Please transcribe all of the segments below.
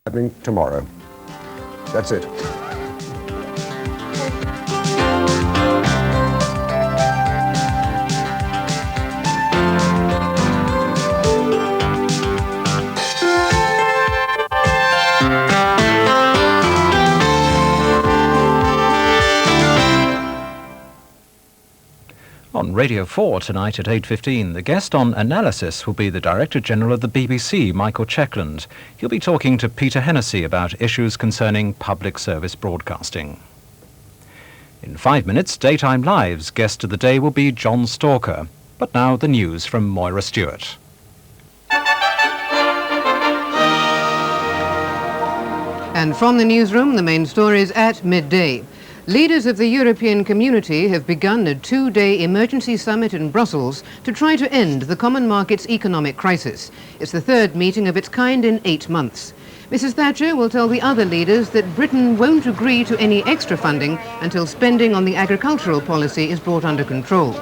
happening tomorrow. That's it. On Radio 4 tonight at 8:15, the guest on analysis will be the Director General of the BBC, Michael Checkland. He'll be talking to Peter Hennessy about issues concerning public service broadcasting. In 5 minutes, Daytime Live's guest of the day will be John Stalker. But now the news from Moira Stewart. And from the newsroom, the main stories at midday. Leaders of the European community have begun a 2-day emergency summit in Brussels to try to end the common market's economic crisis. It's the third meeting of its kind in 8 months. Mrs. Thatcher will tell the other leaders that Britain won't agree to any extra funding until spending on the agricultural policy is brought under control.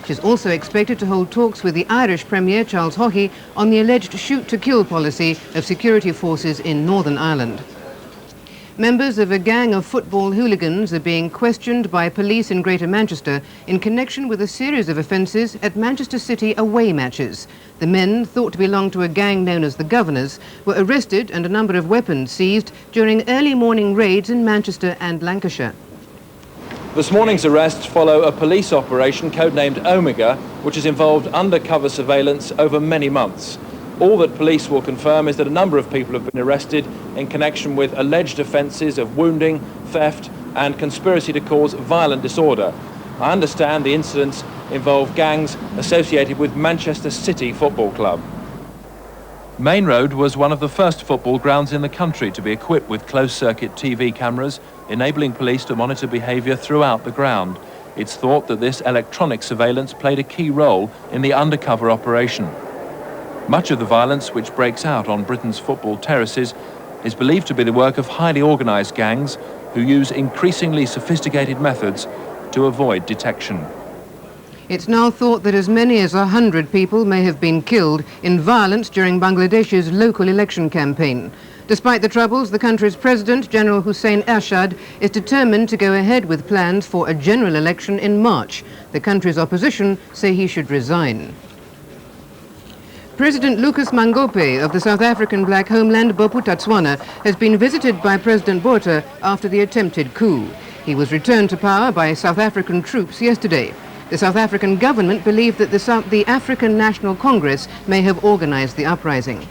She's also expected to hold talks with the Irish Premier Charles Haughey on the alleged shoot-to-kill policy of security forces in Northern Ireland. Members of a gang of football hooligans are being questioned by police in Greater Manchester in connection with a series of offences at Manchester City away matches. The men, thought to belong to a gang known as the Governors, were arrested and a number of weapons seized during early morning raids in Manchester and Lancashire. This morning's arrests follow a police operation codenamed Omega, which has involved undercover surveillance over many months. All that police will confirm is that a number of people have been arrested in connection with alleged offences of wounding, theft and conspiracy to cause violent disorder. I understand the incidents involve gangs associated with Manchester City Football Club. Main Road was one of the first football grounds in the country to be equipped with closed-circuit TV cameras, enabling police to monitor behaviour throughout the ground. It's thought that this electronic surveillance played a key role in the undercover operation. Much of the violence which breaks out on Britain's football terraces is believed to be the work of highly organised gangs who use increasingly sophisticated methods to avoid detection. It's now thought that as many as 100 people may have been killed in violence during Bangladesh's local election campaign. Despite the troubles, the country's president, General Hussein Ershad, is determined to go ahead with plans for a general election in March. The country's opposition say he should resign. President Lucas Mangope of the South African black homeland Bophuthatswana has been visited by President Botha after the attempted coup. He was returned to power by South African troops yesterday. The South African government believed that the African National Congress may have organized the uprising.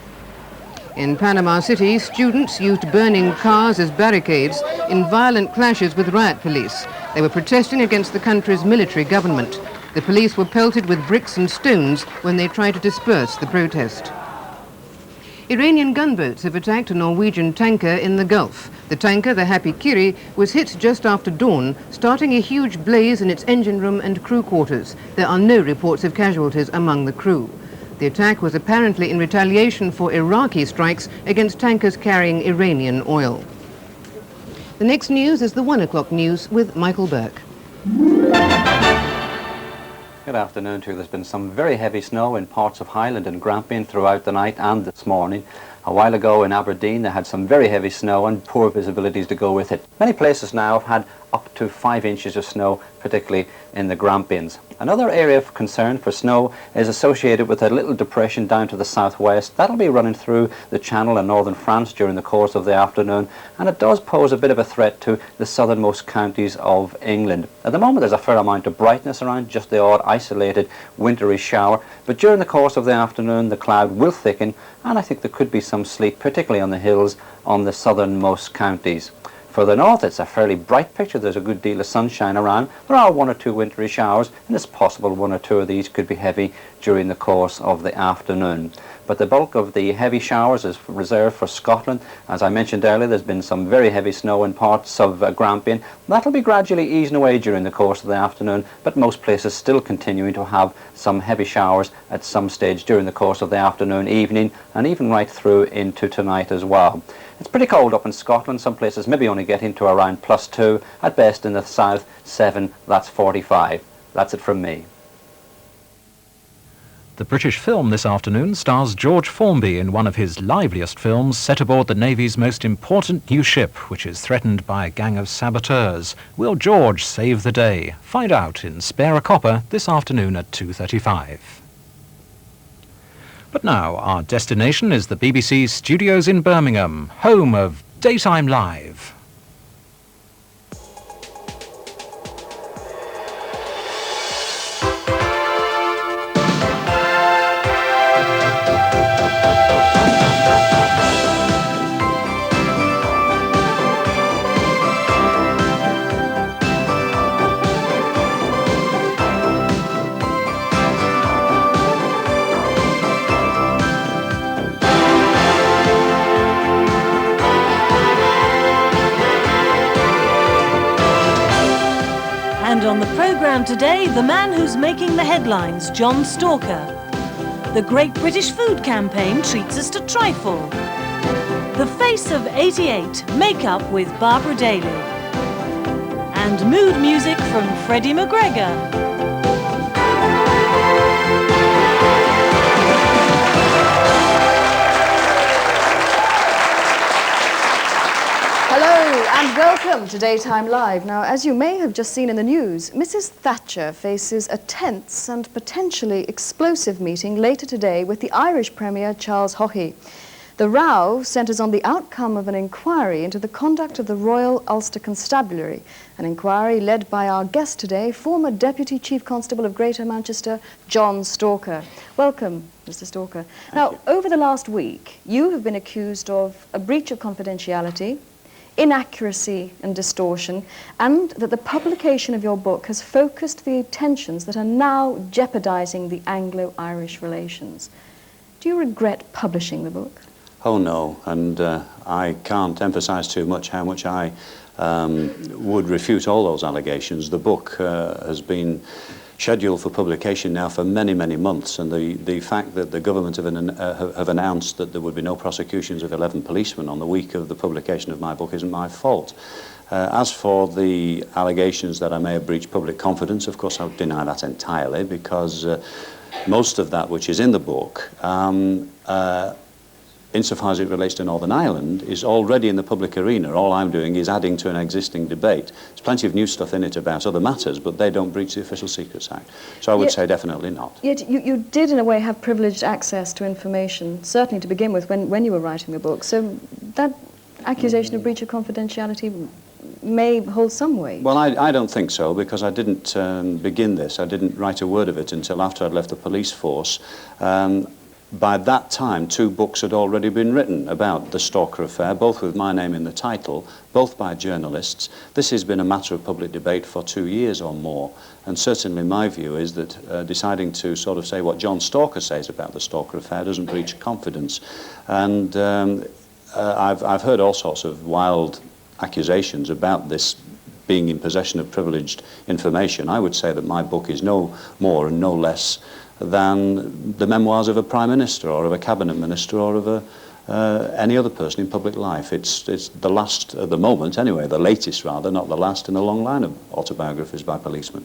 In Panama City, students used burning cars as barricades in violent clashes with riot police. They were protesting against the country's military government. The police were pelted with bricks and stones when they tried to disperse the protest. Iranian gunboats have attacked a Norwegian tanker in the Gulf. The tanker, the Happy Kiri, was hit just after dawn, starting a huge blaze in its engine room and crew quarters. There are no reports of casualties among the crew. The attack was apparently in retaliation for Iraqi strikes against tankers carrying Iranian oil. The next news is the 1 o'clock news with Michael Burke. Good afternoon to you. There's been some very heavy snow in parts of Highland and Grampian throughout the night and this morning. A while ago in Aberdeen they had some very heavy snow and poor visibilities to go with it. Many places now have had up to 5 inches of snow, particularly in the Grampians. Another area of concern for snow is associated with a little depression down to the southwest. That'll be running through the Channel and northern France during the course of the afternoon, and it does pose a bit of a threat to the southernmost counties of England. At the moment there's a fair amount of brightness around, just the odd isolated wintry shower, but during the course of the afternoon the cloud will thicken, and I think there could be some sleet, particularly on the hills on the southernmost counties. Further north, it's a fairly bright picture. There's a good deal of sunshine around. There are 1 or 2 wintry showers, and it's possible 1 or 2 of these could be heavy during the course of the afternoon. But the bulk of the heavy showers is reserved for Scotland. As I mentioned earlier, there's been some very heavy snow in parts of Grampian. That'll be gradually easing away during the course of the afternoon, but most places still continuing to have some heavy showers at some stage during the course of the afternoon, evening, and even right through into tonight as well. It's pretty cold up in Scotland. Some places maybe only getting to around +2. At best in the south, 7, that's 45. That's it from me. The British film this afternoon stars George Formby in one of his liveliest films set aboard the Navy's most important new ship, which is threatened by a gang of saboteurs. Will George save the day? Find out in Spare a Copper this afternoon at 2:35. But now our destination is the BBC studios in Birmingham, home of Daytime Live. And on the programme today, the man who's making the headlines, John Stalker. The Great British Food Campaign treats us to Trifle. The Face of 88, Make-up with Barbara Daly. And mood music from Freddie McGregor. Hello and welcome to Daytime Live. Now, as you may have just seen in the news, Mrs. Thatcher faces a tense and potentially explosive meeting later today with the Irish Premier Charles Haughey. The row centres on the outcome of an inquiry into the conduct of the Royal Ulster Constabulary, an inquiry led by our guest today, former Deputy Chief Constable of Greater Manchester, John Stalker. Welcome, Mr. Stalker. Now, over the last week, you have been accused of a breach of confidentiality, inaccuracy and distortion, and that the publication of your book has focused the attentions that are now jeopardising the Anglo-Irish relations. Do you regret publishing the book? Oh no, and I can't emphasise too much how much I would refute all those allegations. The book has been scheduled for publication now for many, many months, and the fact that the government have announced that there would be no prosecutions of 11 policemen on the week of the publication of my book isn't my fault. As for the allegations that I may have breached public confidence, of course I would deny that entirely, because most of that which is in the book, insofar as it relates to Northern Ireland, is already in the public arena. All I'm doing is adding to an existing debate. There's plenty of new stuff in it about other matters, but they don't breach the Official Secrets Act. So I would say definitely not. Yet you did, in a way, have privileged access to information, certainly to begin with, when you were writing the book. So that accusation of breach of confidentiality may hold some weight. Well, I don't think so, because I didn't begin this. I didn't write a word of it until after I'd left the police force. By that time, 2 books had already been written about the Stalker affair, both with my name in the title, both by journalists. This has been a matter of public debate for 2 years or more, and certainly my view is that deciding to sort of say what John Stalker says about the Stalker affair doesn't breach confidence. And I've heard all sorts of wild accusations about this being in possession of privileged information. I would say that my book is no more and no less than the memoirs of a Prime Minister or of a Cabinet Minister or of any other person in public life. It's the last, at the moment anyway, the latest rather, not the last in a long line of autobiographies by policemen.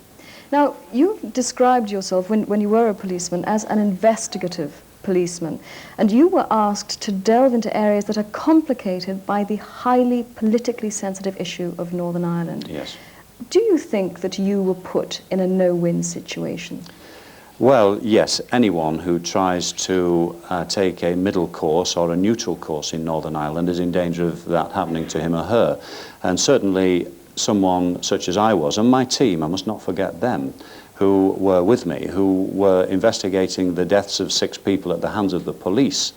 Now, you described yourself, when you were a policeman, as an investigative policeman, and you were asked to delve into areas that are complicated by the highly politically sensitive issue of Northern Ireland. Yes. Do you think that you were put in a no-win situation? Well, yes, anyone who tries to take a middle course or a neutral course in Northern Ireland is in danger of that happening to him or her. And certainly someone such as I was, and my team, I must not forget them, who were with me, who were investigating the deaths of 6 people at the hands of the police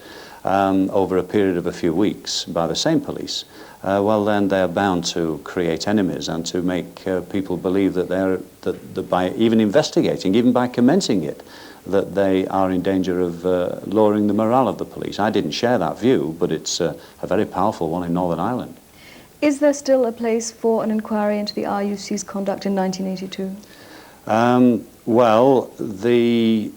over a period of a few weeks by the same police. Well, then they're bound to create enemies and to make people believe that that by even investigating, even by commencing it, that they are in danger of lowering the morale of the police. I didn't share that view, but it's a very powerful one in Northern Ireland. Is there still a place for an inquiry into the RUC's conduct in 1982? Well, the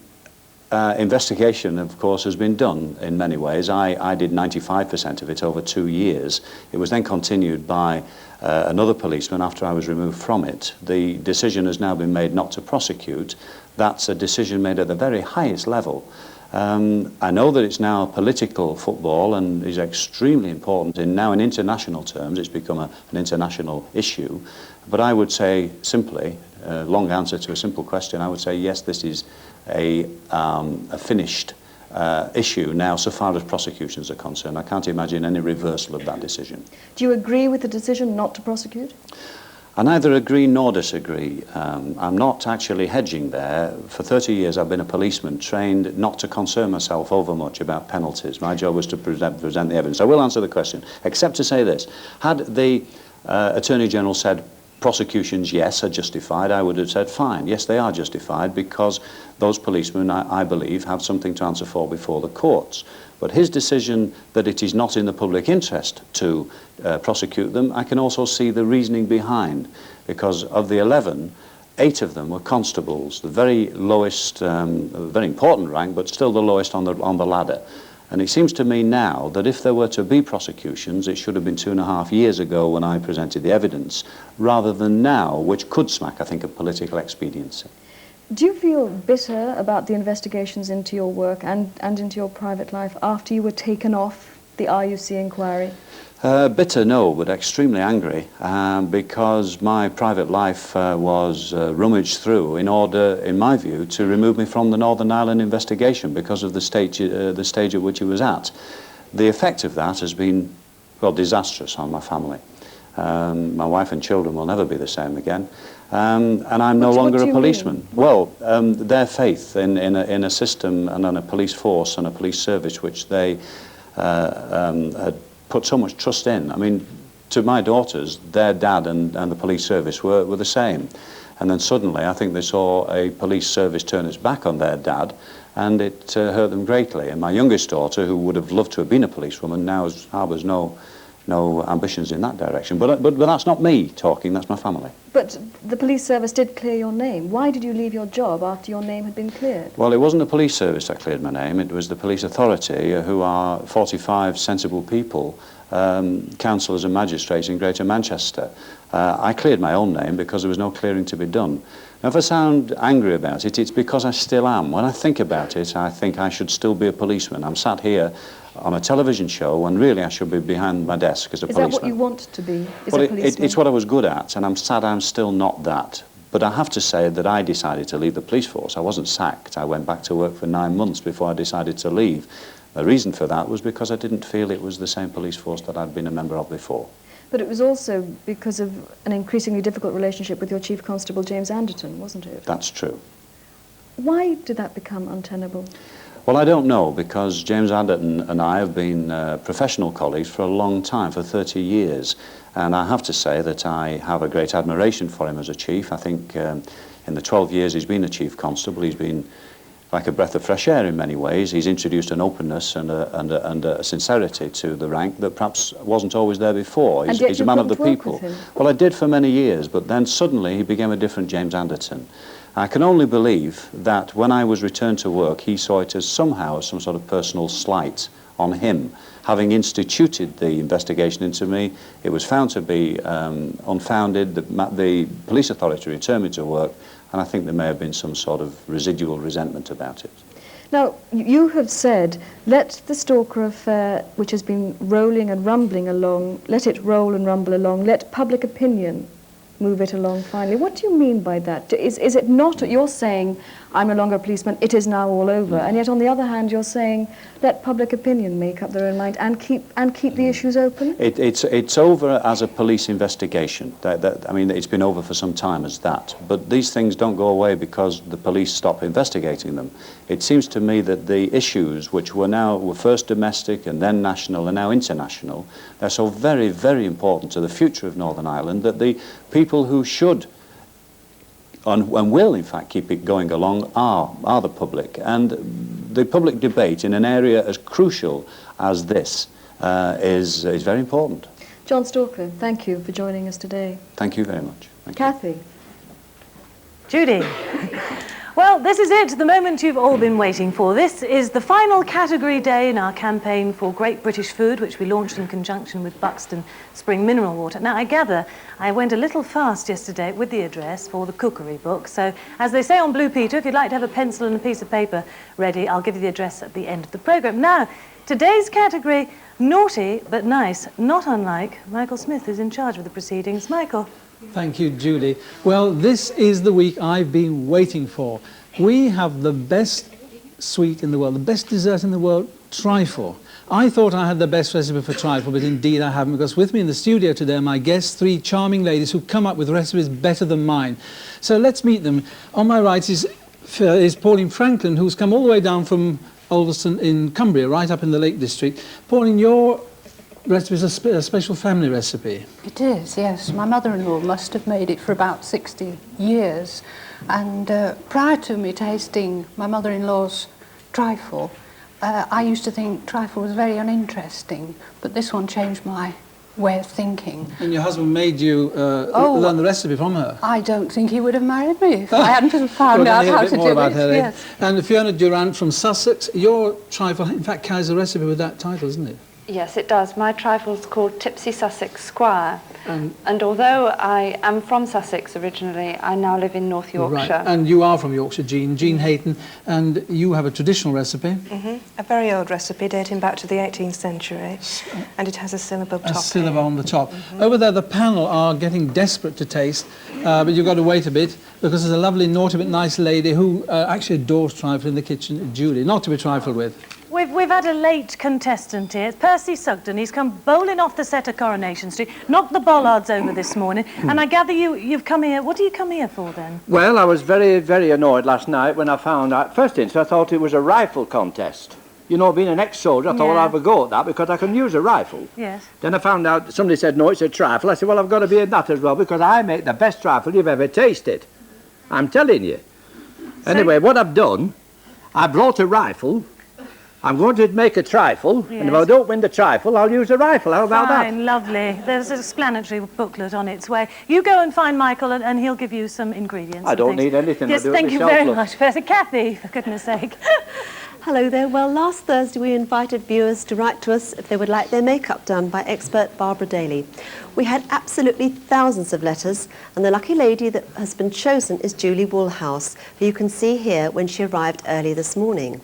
investigation, of course, has been done in many ways. I did 95% of it over 2 years. It was then continued by another policeman after I was removed from it. The decision has now been made not to prosecute, That's a decision made at the very highest level. I know that it's now political football and is extremely important now in international terms. It's become an international issue. But I would say simply, long answer to a simple question, I would say yes, this is a finished issue now so far as prosecutions are concerned. I can't imagine any reversal of that decision. Do you agree with the decision not to prosecute? I neither agree nor disagree. I'm not actually hedging there. For 30 years I've been a policeman trained not to concern myself over much about penalties. My job was to present the evidence. I will answer the question, except to say this. Had the Attorney General said prosecutions, yes, are justified, I would have said fine. Yes, they are justified because those policemen, I believe, have something to answer for before the courts. But his decision that it is not in the public interest to prosecute them, I can also see the reasoning behind, because of the 11, 8 of them were constables, the very lowest, very important rank, but still the lowest on the ladder. And it seems to me now that if there were to be prosecutions, it should have been 2.5 years ago when I presented the evidence, rather than now, which could smack, I think, of political expediency. Do you feel bitter about the investigations into your work and into your private life after you were taken off the RUC inquiry? Bitter, no, but extremely angry, because my private life was rummaged through in order, in my view, to remove me from the Northern Ireland investigation because of the stage at which it was at. The effect of that has been, well, disastrous on my family. My wife and children will never be the same again. And I'm no longer a policeman. Well, their faith in a system and in a police force and a police service which they had put so much trust in. I mean, to my daughters, their dad and the police service were the same. And then suddenly, I think they saw a police service turn its back on their dad, and it hurt them greatly. And my youngest daughter, who would have loved to have been a policewoman, now harbours no ambitions in that direction. But that's not me talking, that's my family. But the police service did clear your name. Why did you leave your job after your name had been cleared? Well, it wasn't the police service that cleared my name, it was the police authority, who are 45 sensible people, councillors and magistrates in Greater Manchester. I cleared my own name because there was no clearing to be done. Now, if I sound angry about it, it's because I still am. When I think about it, I think I should still be a policeman. I'm sat here on a television show when really I should be behind my desk as a policeman. Is that what you want to be, well, a policeman? It's what I was good at, and I'm sad I'm still not that. But I have to say that I decided to leave the police force. I wasn't sacked. I went back to work for 9 months before I decided to leave. The reason for that was because I didn't feel it was the same police force that I'd been a member of before. But it was also because of an increasingly difficult relationship with your Chief Constable, James Anderton, wasn't it? That's true. Why did that become untenable? Well, I don't know, because James Anderton and I have been professional colleagues for a long time, for 30 years. And I have to say that I have a great admiration for him as a chief. I think in the 12 years he's been a Chief Constable, he's been like a breath of fresh air in many ways. He's introduced an openness and a sincerity to the rank that perhaps wasn't always there before. He's a man of the people. Well, I did for many years, but then suddenly he became a different James Anderton. I can only believe that when I was returned to work, he saw it as somehow some sort of personal slight on him. Having instituted the investigation into me, it was found to be unfounded. The police authority returned me to work, and I think there may have been some sort of residual resentment about it. Now, you have said, let the Stalker affair, which has been rolling and rumbling along, let it roll and rumble along, let public opinion move it along finally. What do you mean by that? Is it not, you're saying, I'm no longer a policeman, it is now all over, and yet on the other hand you're saying, let public opinion make up their own mind and keep the issues open? It's over as a police investigation. I mean, it's been over for some time as that. But these things don't go away because the police stop investigating them. It seems to me that the issues, which were first domestic and then national and now international, they're so very, very important to the future of Northern Ireland that the people who should and will, in fact, keep it going along are the public. And the public debate in an area as crucial as this is very important. John Stalker, thank you for joining us today. Thank you very much. Thank you. Kathy. Judy, Well, this is it, the moment you've all been waiting for. This is the final category day in our campaign for Great British Food, which we launched in conjunction with Buxton Spring Mineral Water. Now, I gather I went a little fast yesterday with the address for the cookery book. So, as they say on Blue Peter, if you'd like to have a pencil and a piece of paper ready, I'll give you the address at the end of the programme. Now, today's category, naughty but nice, not unlike Michael Smith, who's in charge of the proceedings. Michael. Thank you, Julie. Well, this is the week I've been waiting for. We have the best sweet in the world, the best dessert in the world, trifle. I thought I had the best recipe for trifle, but indeed I haven't, because with me in the studio today are my guests, three charming ladies who come up with recipes better than mine. So let's meet them. On my right is Pauline Franklin, who's come all the way down from Ulverston in Cumbria, right up in the Lake District. Pauline, your recipe is a special family recipe. It is, yes. My mother-in-law must have made it for about 60 years. And prior to me tasting my mother-in-law's trifle, I used to think trifle was very uninteresting, but this one changed my way of thinking. And your husband made you learn the recipe from her? I don't think he would have married me if I hadn't found out how to do it. Yes. And Fiona Durant from Sussex, your trifle, in fact, carries a recipe with that title, isn't it? Yes, it does. My trifle's called Tipsy Sussex Squire. And although I am from Sussex originally, I now live in North Yorkshire. Right. And you are from Yorkshire, Jean Hayton, and you have a traditional recipe. A very old recipe dating back to the 18th century, and it has a syllable top. A syllable on the top. Over there, the panel are getting desperate to taste, but you've got to wait a bit, because there's a lovely, naughty but nice lady who actually adores trifle in the kitchen, Julie, not to be trifled with. We've had a late contestant here. It's Percy Sugden. He's come bowling off the set of Coronation Street, knocked the bollards over this morning, and I gather you've come here. What do you come here for, then? Well, I was very, very annoyed last night when I found out. First instance, I thought it was a rifle contest. You know, being an ex-soldier, I thought, well, I'll have a go at that because I can use a rifle. Yes. Then I found out, somebody said, no, it's a trifle. I said, well, I've got to be in that as well because I make the best trifle you've ever tasted. I'm telling you. Anyway, what I've done, I brought a rifle. I'm going to make a trifle, and if I don't win the trifle, I'll use a rifle. How about that? Fine, lovely. There's an explanatory booklet on its way. You go and find Michael, and he'll give you some ingredients. I don't need anything. Yes, thank you very much, Percy. Kathy, for goodness sake. Hello there. Well, last Thursday we invited viewers to write to us if they would like their makeup done by expert Barbara Daly. We had absolutely thousands of letters, and the lucky lady that has been chosen is Julie Woolhouse, who you can see here when she arrived early this morning.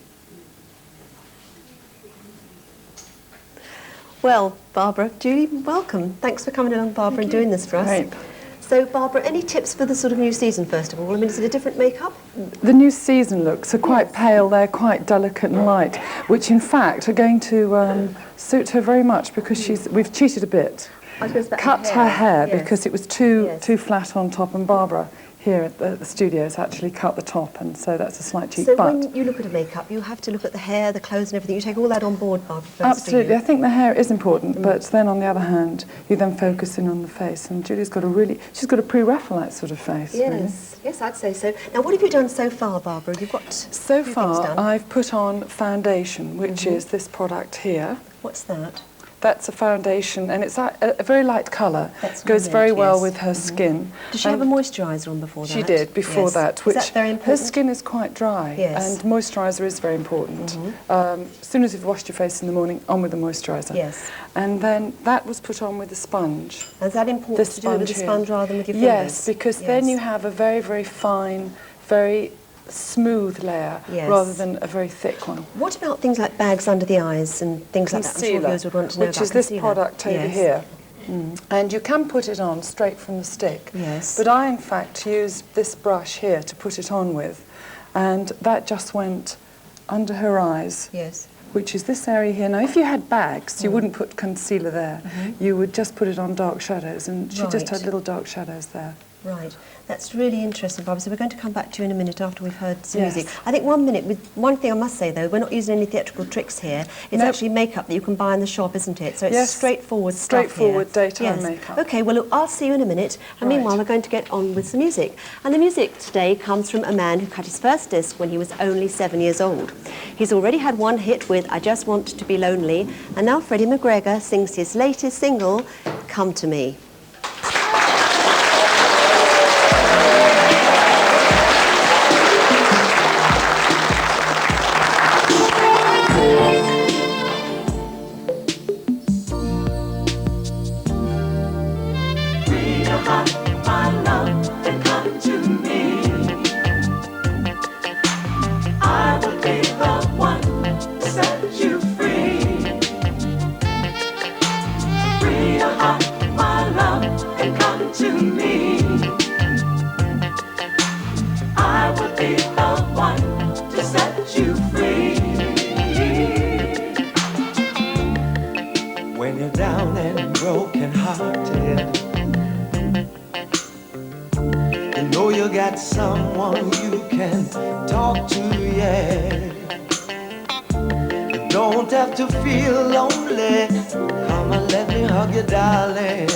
Well, Barbara, Julie, welcome. Thanks for coming along, Barbara, and doing this for us. Great. So, Barbara, any tips for the sort of new season, first of all? I mean, is it a different makeup? The new season looks are quite pale, they're quite delicate and light, which in fact are going to suit her very much because we've cheated a bit. Cut her hair because it was too flat on top, and Barbara here at the studios actually cut the top, and so that's a slight cheat. So but when you look at a makeup, you have to look at the hair, the clothes and everything. You take all that on board, Barbara, first, absolutely. I think the hair is important, but then on the other hand, you then focus in on the face, and Julie's got she's got a pre-Raphaelite sort of face. Yes, really. Yes, I'd say so. Now, what have you done so far, Barbara? You've got so far, I've put on foundation, which is this product here. What's that? That's a foundation, and it's a very light colour. Goes very well with her skin. Did she have a moisturiser on before that? She did, before that. Which is that very important? Her skin is quite dry, and moisturiser is very important. As soon as you've washed your face in the morning, on with the moisturiser. Yes. And then that was put on with a sponge. And is that important to do it with a sponge rather than with your fingers? Yes, because then you have a very, very fine, very smooth layer rather than a very thick one. What about things like bags under the eyes and things like that? I'm sure viewers would want to know which is this product over here. And you can put it on straight from the stick. Yes. But I, in fact, used this brush here to put it on with, and that just went under her eyes. Yes. Which is this area here. Now, if you had bags, you wouldn't put concealer there. You would just put it on dark shadows, and she just had little dark shadows there. Right. That's really interesting, Barbara. So we're going to come back to you in a minute after we've heard some music. I think 1 minute, with one thing I must say, though, we're not using any theatrical tricks here. It's actually makeup that you can buy in the shop, isn't it? So it's straightforward stuff here. Straightforward daytime makeup. OK, well, look, I'll see you in a minute. And meanwhile, we're going to get on with some music. And the music today comes from a man who cut his first disc when he was only 7 years old. He's already had one hit with I Just Want to Be Lonely. And now Freddie McGregor sings his latest single, Come to Me. don't have to feel lonely. Come and let me hug you, darling.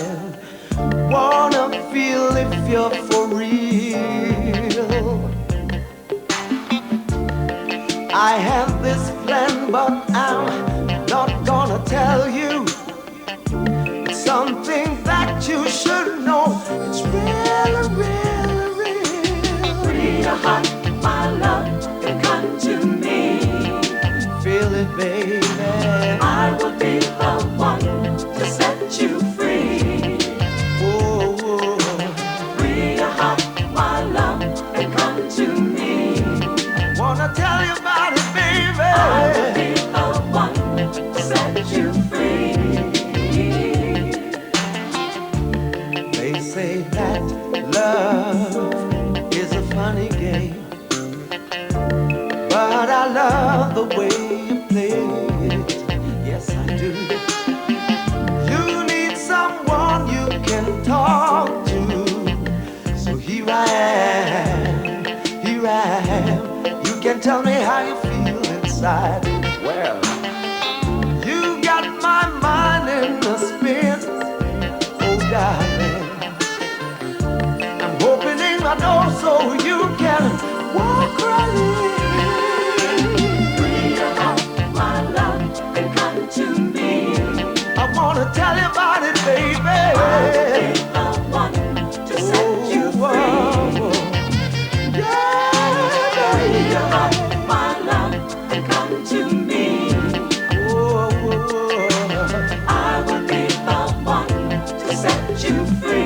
Wanna feel if you're for real. I have this plan, but I'm not gonna tell you. It's something that you should know. It's really, really, real. Free your heart, my love, and come to me. Feel it, baby. I will be the one to set you free. Oh, oh. Free your heart, my love, and come to me. Wanna tell you about it, baby. I will be the one to set you free. They say that love is a funny game, but I love the way you play it. Yes, I do. You need someone you can talk to. So here I am, here I am. You can tell me how you feel inside. Well, you got my mind in a spin. Oh, darling, I'm opening my door so you can walk right in. Free your heart, my love, and come to me. I wanna tell you about it, baby. I'll be the one to set you free. Yeah, free your heart, my love, and come to me. I will be the one to set you free.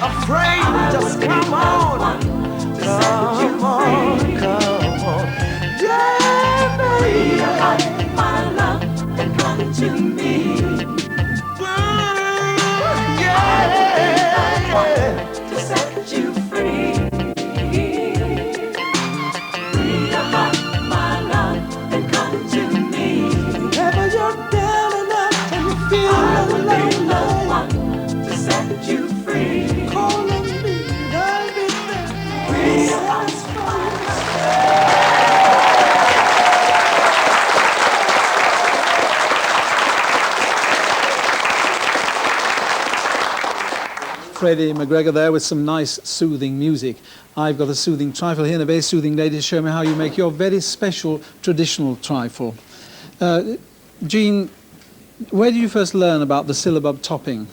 Afraid, just come on, come on, come on. Yeah, baby, my love, and come to me. Yeah, to set you free. Free your heart, my love, and come to me. Whenever you're down and out and you feel I will be the one to set you free. Freddie McGregor there with some nice soothing music. I've got a soothing trifle here and a very soothing lady to show me how you make your very special traditional trifle. Jean, where did you first learn about the syllabub topping?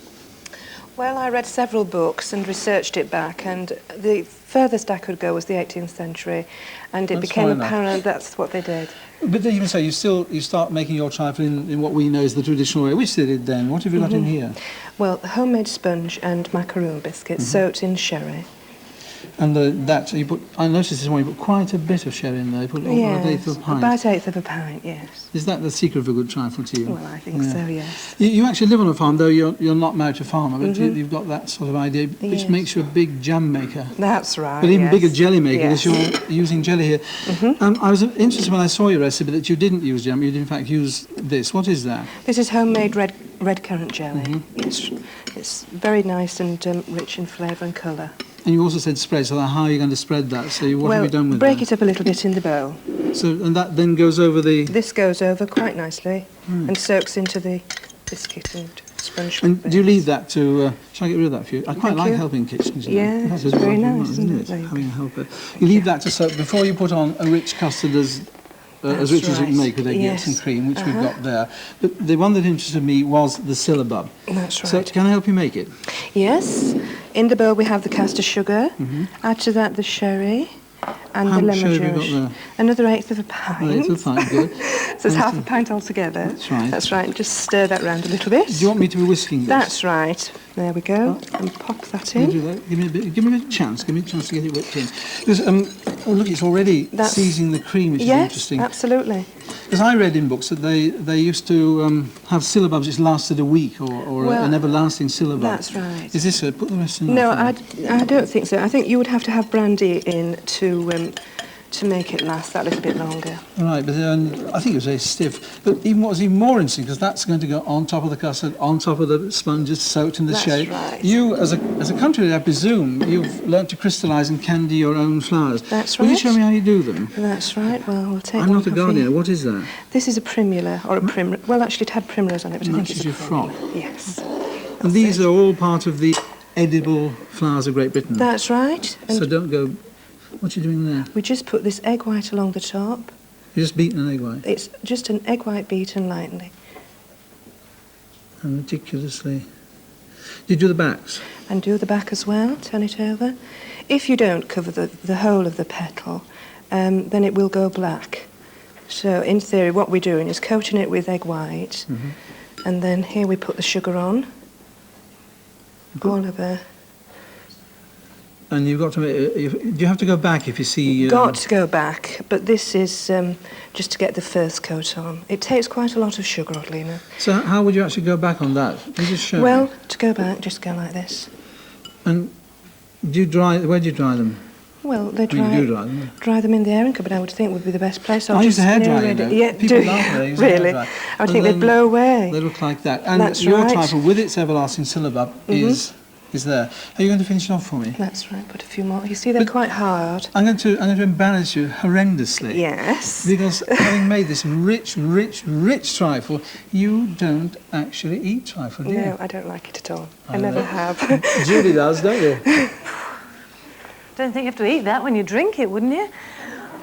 Well, I read several books and researched it back, and the furthest I could go was the 18th century, and it became apparent that's what they did. But then you say you start making your trifle in what we know is the traditional way. Which did it then? What have you got in here? Well, homemade sponge and macaroon biscuits soaked in sherry. And that you put. I noticed this one. You put quite a bit of sherry in there. You put an eighth of a pint. About eighth of a pint. Yes. Is that the secret of a good trifle to you? Well, I think so. Yes. You actually live on a farm, though you're not married to a farmer, but you've got that sort of idea, which makes you a big jam maker. That's right. But even bigger jelly maker, because you're using jelly here. I was interested when I saw your recipe that you didn't use jam. You did in fact use this. What is that? This is homemade red currant jelly. It's very nice and rich in flavour and colour. And you also said spread, so how are you going to spread that? So what have you done with that? Break it up a little bit in the bowl. So, and that then goes over the... This goes over quite nicely and soaks into the biscuit and sponge. And do you leave that to... shall I get rid of that for you? I quite like helping kitchens. Yeah, it's very nice, isn't it? Having a helper. You leave that to soak before you put on a rich custard as rich as you can make with egg yolks and cream, which we've got there. But the one that interested me was the syllabub. That's right. So can I help you make it? Yes. In the bowl we have the caster sugar. Add to that the sherry and the lemon juice. How much sherry have you got there? Another eighth of a pint. An eighth of a pint, good. So it's half a pint altogether. That's right. That's right. Just stir that round a little bit. Do you want me to be whisking this? That's right. There we go. And pop that in. Do that. Give me a bit of chance. Give me a chance to get it whipped in. Because, oh look, it's already seizing the cream, which is interesting. Yes, absolutely. Because I read in books that they used to have syllabubs which lasted a week, or Well, an everlasting syllabub. That's right. Is this it? Put the rest in. No, I don't think so. I think you would have to have brandy in to make it last that little bit longer. Right, but I think it was very stiff. But even what was even more interesting, because that's going to go on top of the custard, on top of the sponges, soaked in the shape. That's right. You, as a country, I presume, you've learnt to crystallise and candy your own flowers. That's right. Will you show me how you do them? That's right. Well, we'll take. I'm not a gardener. What is that? This is a primula, or a primrose. Well, actually, it had primrose on it, but I think it's your frock. Yes. And these are all part of the edible flowers of Great Britain. That's right. And so don't go. What are you doing there? we just put this egg white along the top. You're just beating an egg white? It's just an egg white beaten lightly. And meticulously. Do you do the backs? And do the back as well, turn it over. If you don't cover the whole of the petal, then it will go black. So in theory, what we're doing is coating it with egg white, and then here we put the sugar on. All over. And you've got to do you have to go back if you see... Got to go back, but this is just to get the first coat on. It takes quite a lot of sugar, oddly enough. So how would you actually go back on that? Can you just show Well, me? to go back, just go like this. And do you dry... Where do you dry them? Well, they You dry, do dry them. dry them in the airing cupboard, I would think would be the best place. I use a hairdryer, you know. Yeah, People do laugh you? when they use a Really? hairdryer. I would think And they'd blow away. They look like that. And That's your right. trifle, with its everlasting syllabub, is there. Are you going to finish it off for me? That's right, put a few more. You see, they're quite hard. I'm going to embarrass you horrendously. Yes. Because having made this rich trifle, you don't actually eat trifle, do you? No, I don't like it at all. I never have. Julie does, don't you? Don't think you have to eat that when you drink it, wouldn't you?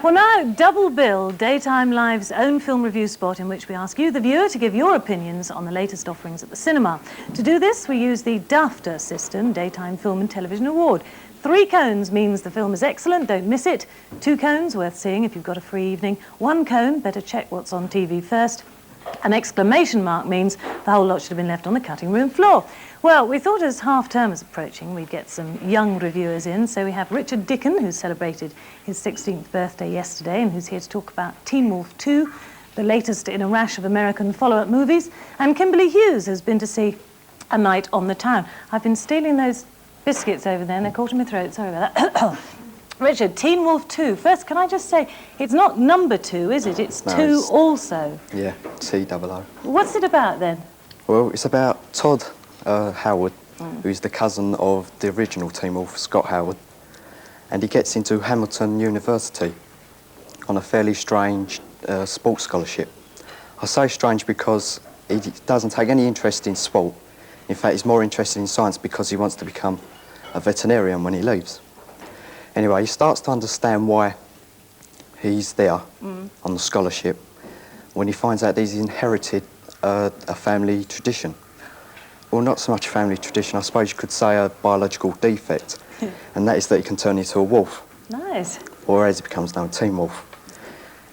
Well, now, Double Bill, Daytime Live's own film review spot in which we ask you, the viewer, to give your opinions on the latest offerings at the cinema. To do this, we use the DAFTA system, Daytime Film and Television Award. 3 cones means the film is excellent, don't miss it. 2 cones, worth seeing if you've got a free evening. 1 cone, better check what's on TV first. An exclamation mark means the whole lot should have been left on the cutting room floor. Well, we thought as half-term was approaching, we'd get some young reviewers in. So we have Richard Dicken, who celebrated his 16th birthday yesterday and who's here to talk about Teen Wolf 2, the latest in a rash of American follow-up movies. And Kimberly Hughes has been to see A Night on the Town. I've been stealing those biscuits over there and they're caught in my throat. Sorry about that. Richard, Teen Wolf 2. First, can I just say, it's not number 2, is it? It's 2 also. Yeah, T-double-O. What's it about, then? Well, it's about Todd Howard, who's the cousin of the original Teen Wolf, Scott Howard, and he gets into Hamilton University on a fairly strange sports scholarship. I say strange because he doesn't take any interest in sport. In fact, he's more interested in science because he wants to become a veterinarian when he leaves. Anyway, he starts to understand why he's there on the scholarship when he finds out that he's inherited a family tradition. Well, not so much a family tradition, I suppose you could say a biological defect, and that is that he can turn into a wolf. Nice. Or as he becomes known, Teen Wolf.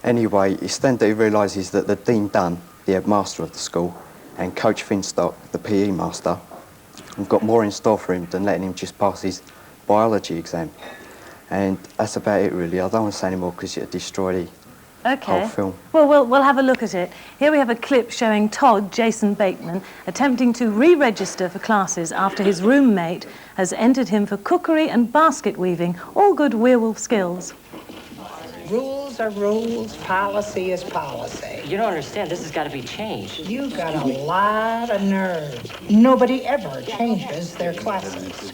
Anyway, it's then that he realises that the Dean Dunn, the headmaster of the school, and Coach Finstock, the PE master, have got more in store for him than letting him just pass his biology exam. And that's about it, really. I don't want to say any more because it'll destroy the whole film. Well, we'll have a look at it. Here we have a clip showing Todd, Jason Bateman, attempting to re-register for classes after his roommate has entered him for cookery and basket weaving, all good werewolf skills. Rules are rules, policy is policy. You don't understand, this has got to be changed. You've got a lot of nerve. Nobody ever changes their classes.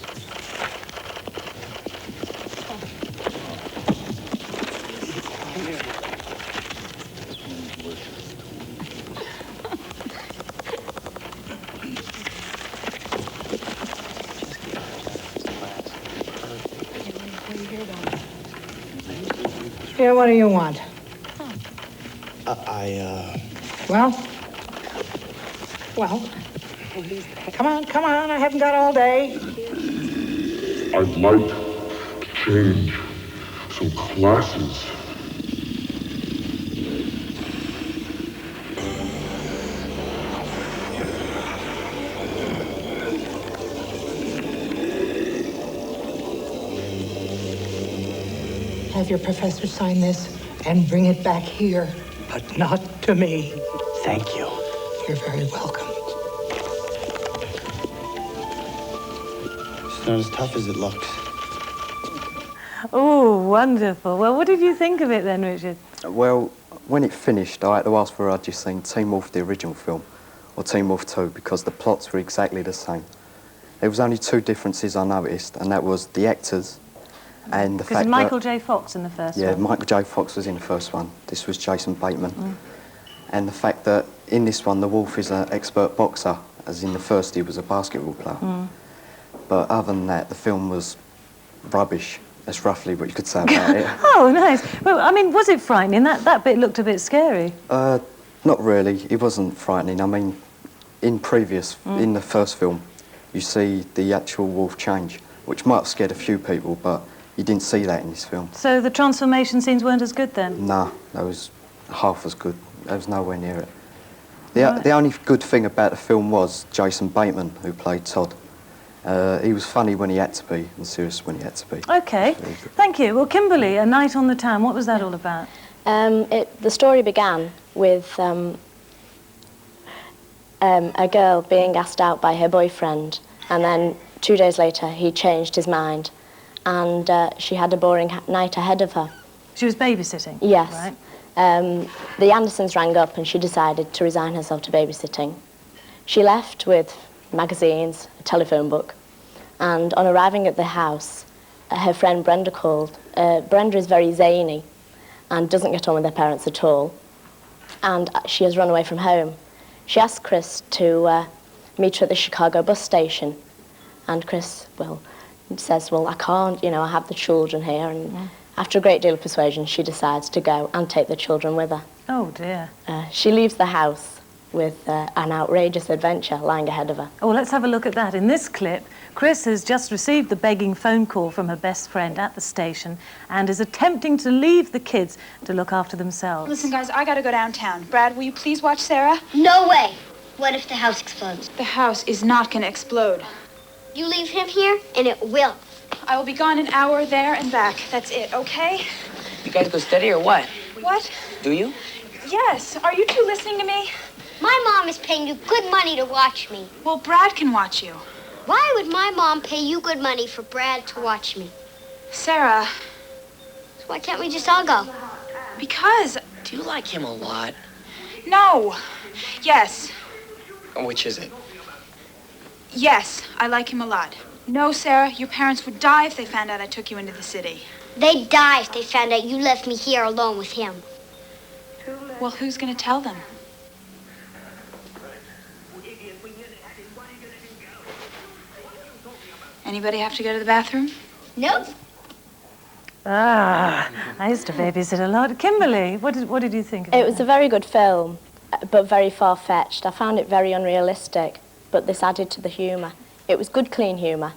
Yeah, what do you want? Well, come on, I haven't got all day. I'd like to change some classes. Have your professor sign this and bring it back here. but not to me. Thank you. You're very welcome. It's not as tough as it looks. Oh, wonderful. Well, what did you think of it then, Richard? Well, when it finished, I had to ask whether I'd just seen Teen Wolf, the original film, or Teen Wolf 2, because the plots were exactly the same. There was only two differences I noticed, and that was the actors and the fact that... Because Michael J. Fox in the first one. Yeah, Michael J. Fox was in the first one. This was Jason Bateman. And the fact that in this one, the wolf is an expert boxer, as in the first he was a basketball player. But other than that, the film was rubbish. That's roughly what you could say about it. Oh, nice. Well, I mean, was it frightening? That bit looked a bit scary. Not really. It wasn't frightening. I mean, in the first film, you see the actual wolf change, which might have scared a few people, but you didn't see that in this film. So the transformation scenes weren't as good then? Nah, that was half as good. There was nowhere near it. The only good thing about the film was Jason Bateman, who played Todd. He was funny when he had to be and serious when he had to be. OK, thank you. Well, Kimberly, A Night on the Town, what was that all about? The story began with a girl being asked out by her boyfriend, and then 2 days later he changed his mind, and she had a boring night ahead of her. She was babysitting? Yes. Right. The Andersons rang up and she decided to resign herself to babysitting. She left with magazines, a telephone book, and on arriving at the house, her friend Brenda called. Brenda is very zany and doesn't get on with her parents at all, and she has run away from home. She asked Chris to meet her at the Chicago bus station, and Chris, says, well, I can't, I have the children here, and after a great deal of persuasion, she decides to go and take the children with her. Oh, dear. She leaves the house with an outrageous adventure lying ahead of her. Oh, well, let's have a look at that. In this clip, Chris has just received the begging phone call from her best friend at the station and is attempting to leave the kids to look after themselves. Listen, guys, I gotta go downtown. Brad, will you please watch Sarah? No way. What if the house explodes? The house is not gonna explode. You leave him here, and it will. I will be gone an hour there and back. That's it, okay? You guys go steady or what? What? Do you? Yes. Are you two listening to me? My mom is paying you good money to watch me. Well, Brad can watch you. Why would my mom pay you good money for Brad to watch me? Sarah. So why can't we just all go? Because... Do you like him a lot? No. Yes. Which is it? Yes, I like him a lot. No, Sarah, your parents would die if they found out I took you into the city. They'd die if they found out you left me here alone with him. Well, who's gonna tell them? Anybody have to go to the bathroom? Nope. Ah, I used to babysit a lot. Kimberly, what did you think of it? It was a very good film, but very far-fetched. I found it very unrealistic, but this added to the humour. It was good, clean humour.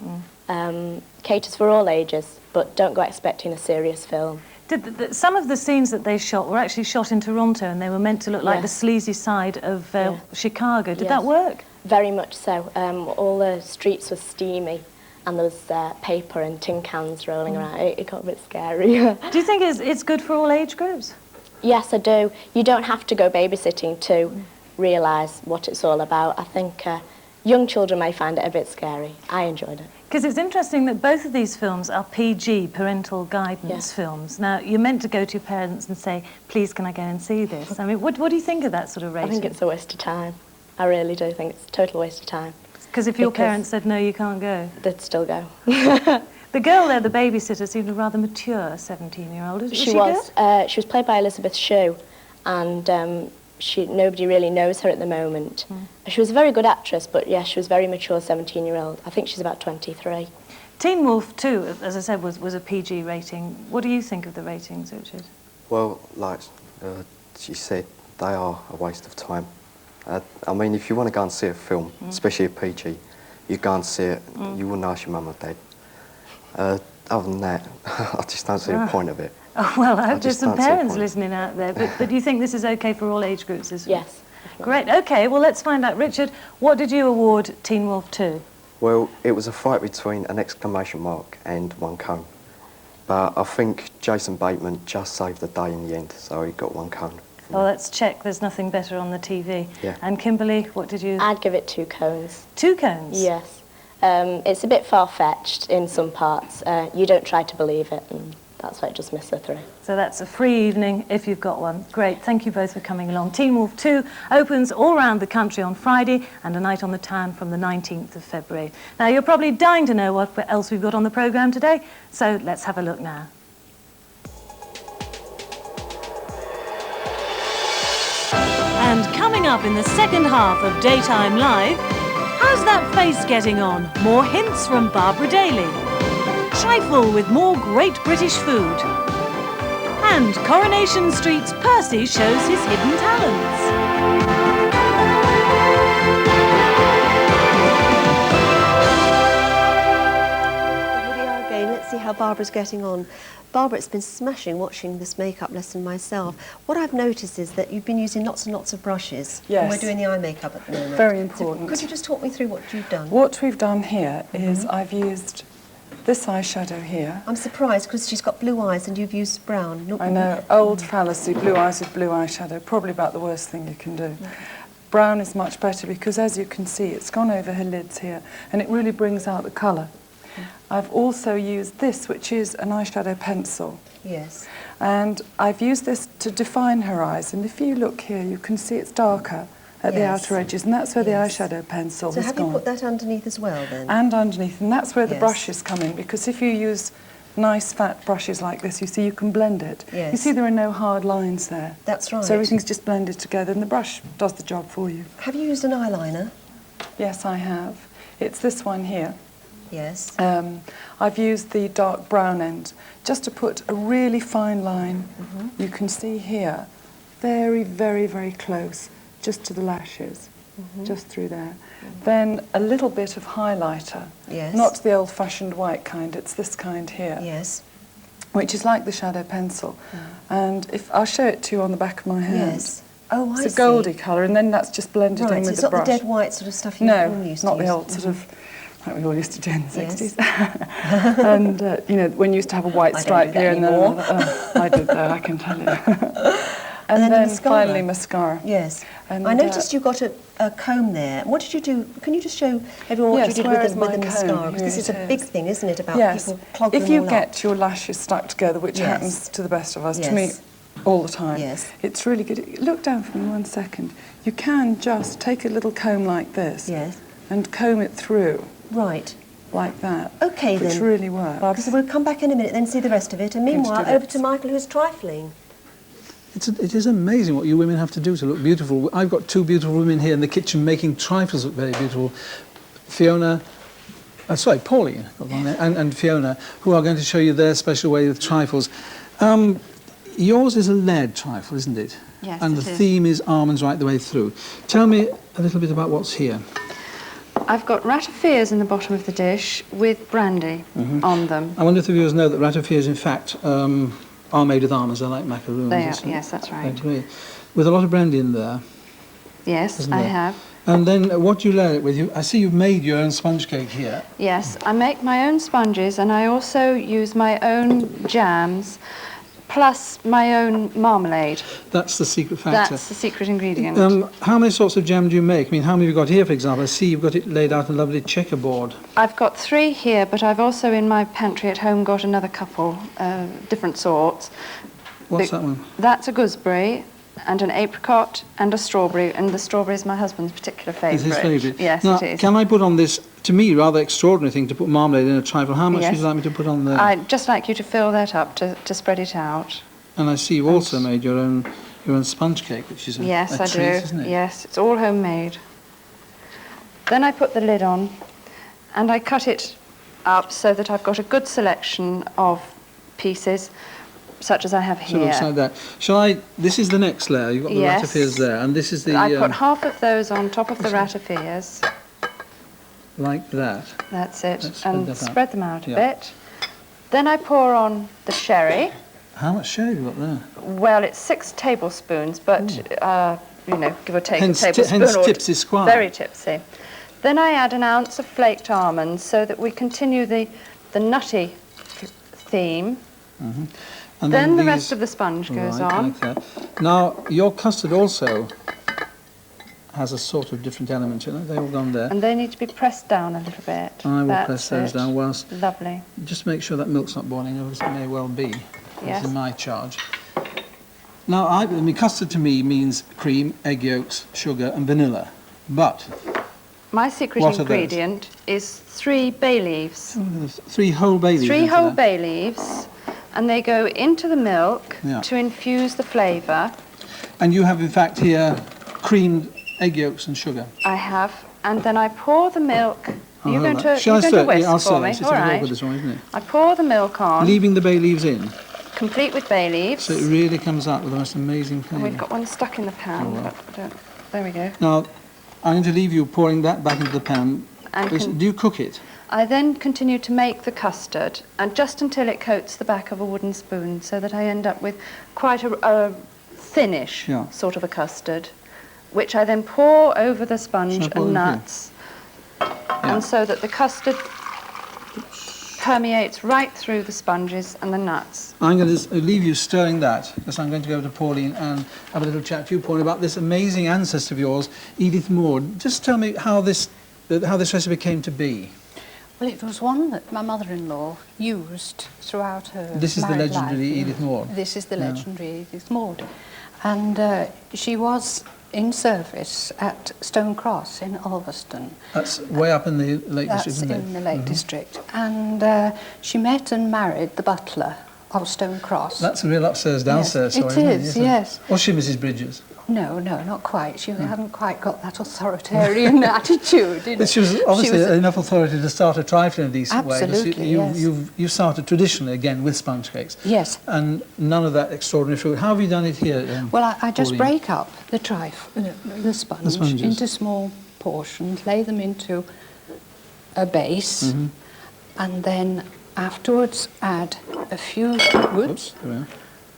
Caters for all ages, but don't go expecting a serious film. Some of the scenes that they shot were actually shot in Toronto, and they were meant to look like the sleazy side of Chicago. Did that work? Very much so. All the streets were steamy, and there was paper and tin cans rolling around. It got a bit scary. Do you think it's good for all age groups? Yes, I do. You don't have to go babysitting to realise what it's all about. I think young children may find it a bit scary. I enjoyed it. Because it's interesting that both of these films are PG, parental guidance films. Now, you're meant to go to your parents and say, please, can I go and see this? I mean, what do you think of that sort of rating? I think it's a waste of time. I really do think it's a total waste of time. Because if your parents said, no, you can't go? They'd still go. The girl there, the babysitter, seemed a rather mature 17-year-old. She was played by Elizabeth Shue, and nobody really knows her at the moment. She was a very good actress, but yes, she was a very mature 17-year-old. I think she's about 23. Teen Wolf 2, as I said, was a PG rating. What do you think of the ratings, Richard? Well, like she said, they are a waste of time. I mean, if you want to go and see a film, especially a PG, you go and see it, you wouldn't ask your mum or dad. Other than that, I just don't see the point of it. Oh, well, I hope there's some parents listening out there. But do you think this is OK for all age groups? Yes. Great. OK, well, let's find out. Richard, what did you award Teen Wolf 2? Well, it was a fight between an exclamation mark and one cone. But I think Jason Bateman just saved the day in the end, so he got one cone. Oh, let's check there's nothing better on the TV. Yeah. And Kimberly, what did you... I'd give it 2 cones. 2 cones? Yes. It's a bit far-fetched in some parts. You don't try to believe it, and that's why it just missed the 3. So that's a free evening if you've got one. Great, thank you both for coming along. Teen Wolf 2 opens all around the country on Friday and A Night on the Town from the 19th of February. Now, you're probably dying to know what else we've got on the programme today, so let's have a look now. And coming up in the second half of Daytime Live, how's that face getting on? More hints from Barbara Daly. Trifle with more great British food. And Coronation Street's Percy shows his hidden talents. Here we are again. Let's see how Barbara's getting on. Barbara, it's been smashing watching this makeup lesson myself. What I've noticed is that you've been using lots and lots of brushes. Yes. And we're doing the eye makeup at the moment. Very important. So could you just talk me through what you've done? What we've done here is I've used this eyeshadow here. I'm surprised because she's got blue eyes and you've used brown. I know, old fallacy, blue eyes with blue eyeshadow, probably about the worst thing you can do. Brown is much better because, as you can see, it's gone over her lids here and it really brings out the colour. I've also used this, which is an eyeshadow pencil. Yes. And I've used this to define her eyes, and if you look here, you can see it's darker at the outer edges, and that's where the eyeshadow pencil So has have gone. you put that underneath as well, then? And underneath, and that's where the Yes. brushes come in, because if you use nice fat brushes like this, you see you can blend it. Yes. You see there are no hard lines there. That's right. So everything's just blended together, and the brush does the job for you. Have you used an eyeliner? Yes, I have. It's this one here. Yes. I've used the dark brown end just to put a really fine line. You can see here, very, very, very close, just to the lashes, just through there. Then a little bit of highlighter. Yes. Not the old-fashioned white kind, it's this kind here. Yes. Which is like the shadow pencil. And if I'll show it to you on the back of my hand. Yes. Oh, I see. It's a goldy colour, and then that's just blended in Right, with so it's the not brush. the dead white sort of stuff you No, normally used to not the use. old sort of, like we all used to do in the Yes. 60s. And, you know, when you used to have a white I don't stripe do that here and anymore. then, I did that, I can tell you. And then then mascara. finally mascara. Yes. And, I noticed you got a comb there. What did you do? Can you just show everyone what Yes, you did where with is the my mascara? comb? Because this Here is it a is. big thing, isn't it, about Yes, people clogging if you them all get up. your lashes stuck together, which Yes. happens to the best of us, Yes. to me all the time, Yes. it's really good. Look down for me 1 second. You can just take a little comb like this and comb it through. Right. Like that. Okay, which then. really works. Barbara, so we'll come back in a minute then see the rest of it. And meanwhile, do over that. to Michael, who's trifling. It is amazing what you women have to do to look beautiful. I've got 2 beautiful women here in the kitchen making trifles look very beautiful. Pauline and Fiona, who are going to show you their special way with trifles. Yours is a lead trifle, isn't it? Yes, and it the is. theme is almonds right the way through. Tell me a little bit about what's here. I've got ratafias in the bottom of the dish with brandy on them. I wonder if the viewers know that ratafias, in fact, are made with almonds. They're like macaroons. They are, isn't it? yes, that's right. Great. With a lot of brandy in there. Yes, isn't I there? have. And then what do you layer it with? I see you've made your own sponge cake here. Yes, I make my own sponges and I also use my own jams plus my own marmalade. That's the secret factor. That's the secret ingredient. How many sorts of jam do you make? I mean, how many have you got here, for example? I see you've got it laid out in a lovely checkerboard. I've got 3 here, but I've also in my pantry at home got another couple, different sorts. What's that one? That's a gooseberry and an apricot and a strawberry, and the strawberry is my husband's particular favourite. It's his favourite. Yes, now, it is. can I put on this, to me, rather extraordinary thing to put marmalade in a trifle? How much Yes. would you like me to put on there? I'd just like you to fill that up to spread it out. And I see you've also made your own sponge cake, which is a Yes, I treat, do. isn't it? Yes, it's all homemade. Then I put the lid on and I cut it up so that I've got a good selection of pieces, such as I have So it here. looks like that. Shall I? This is the next layer. You've got the Yes. ratafias there, and this is the I put half of those on top of the ratafias. like that. That's it. Let's spread And that out. spread them out a Yeah. bit. Then I pour on the sherry. How much sherry have you got there? Well, it's 6 tablespoons, but, you know, give or take Hence a tablespoon. hence or tipsy squire. Very tipsy. Then I add an ounce of flaked almonds so that we continue the nutty theme. And then the these- rest of the sponge goes Right, on. like that. Now, your custard also has a sort of different element to it. They've all gone there. And they need to be pressed down a little bit. I will That's press those it. down whilst... Lovely. Just make sure that milk's not boiling over, as it may well be. Yes. This is my charge. Now, I mean, custard to me means cream, egg yolks, sugar and vanilla. But My secret What are those? ingredient is 3 bay leaves. 3 whole bay leaves 3 into whole that. bay leaves, and they go into the milk Yeah. to infuse the flavour. And you have, in fact, here creamed egg yolks and sugar. I have, and then I pour the milk. You're going to, Shall I you're going to stir? whisk Yeah, I'll for stir me. this. It's All a bit right. awkward, this one, isn't it? I pour the milk on, Leaving the bay leaves in. complete with bay leaves. So it really comes out with the most amazing And flavour. we've got one stuck in the pan, Oh, well. but I don't, there we go. Now, I'm going to leave you pouring that back into the pan. And Do you cook it? I then continue to make the custard, and just until it coats the back of a wooden spoon, so that I end up with quite a thinnish Yeah. sort of a custard, which I then pour over the sponge Shall I pour and them here? nuts, and so that the custard permeates right through the sponges and the nuts. I'm going to leave you stirring that, because I'm going to go to Pauline and have a little chat to you, Pauline, about this amazing ancestor of yours, Edith Maud. Just tell me how this recipe came to be. Well, it was one that my mother-in-law used throughout her This is the married legendary life. Edith Maud. This is the Yeah. legendary Edith Maud. And she was in service at Stone Cross in Ulverston. That's way up in the Lake That's District, isn't it? in the Lake District. And she met and married the butler of Stone Cross. That's a real upstairs, downstairs Yes, story, it isn't is, yes. Was she Mrs. Bridges? No, not quite. She hadn't quite got that authoritarian attitude. You know. But she was obviously She was- enough authority to start a trifle in a decent way. because Absolutely, you started traditionally, again, with sponge cakes. Yes. And none of that extraordinary fruit. How have you done it here? Well, I just Pauline? break up the the sponge sponges. into small portions, lay them into a base, Mm-hmm. and then afterwards add a few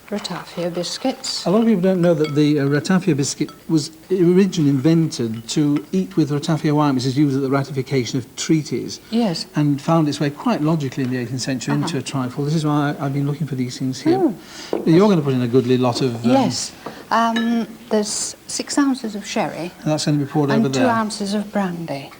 ratafia biscuits. A lot of people don't know that the ratafia biscuit was originally invented to eat with ratafia wine, which is used at the ratification of treaties. Yes. And found its way quite logically in the 18th century into a trifle. This is why I've been looking for these things here. You're going to put in a goodly lot of... Yes. There's 6 ounces of sherry And that's going to be poured over and 2 there. ounces of brandy.